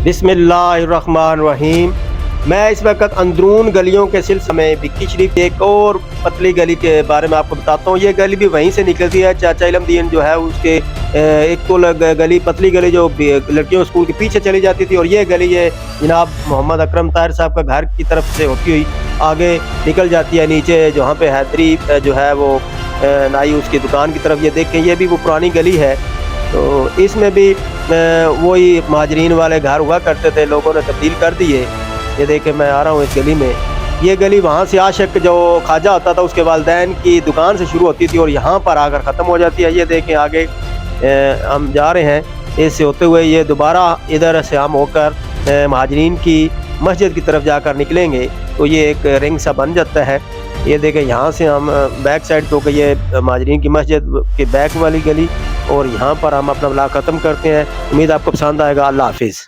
बिस्मिल्लाहिर्रहमानिर्रहीम। मैं इस वक्त अंदरून गलियों के सिलसिले में भिक्की शरीफ एक और पतली गली के बारे में आपको बताता हूँ। ये गली भी वहीं से निकलती है। चाचा इलमदीन जो है उसके एक तो गली पतली गली जो लड़कियों स्कूल के पीछे चली जाती थी, और ये गली है जनाब मोहम्मद अकरम ताहिर साहब का घर की तरफ से होती हुई आगे निकल जाती है नीचे, जहाँ पे हैदरी जो है वो नाई उसकी दुकान की तरफ। ये देखें, ये भी वो पुरानी गली है। तो इसमें भी वही महाजरीन वाले घर हुआ करते थे, लोगों ने तब्दील कर दिए। ये देखें, मैं आ रहा हूँ इस गली में। ये गली वहाँ से आशिक जो खाजा होता था उसके वालिदैन की दुकान से शुरू होती थी और यहाँ पर आकर ख़त्म हो जाती है। ये देखें, आगे हम जा रहे हैं इससे होते हुए, ये दोबारा इधर से हम होकर महाजरीन की मस्जिद की तरफ जाकर निकलेंगे तो ये एक रिंग सा बन जाता है। ये देखें, यहाँ से हम बैक साइड तो ये महाजरीन की मस्जिद के बैक वाली गली, और यहाँ पर हम अपना व्लॉग ख़त्म करते हैं। उम्मीद आपको पसंद आएगा। अल्लाह हाफिज़।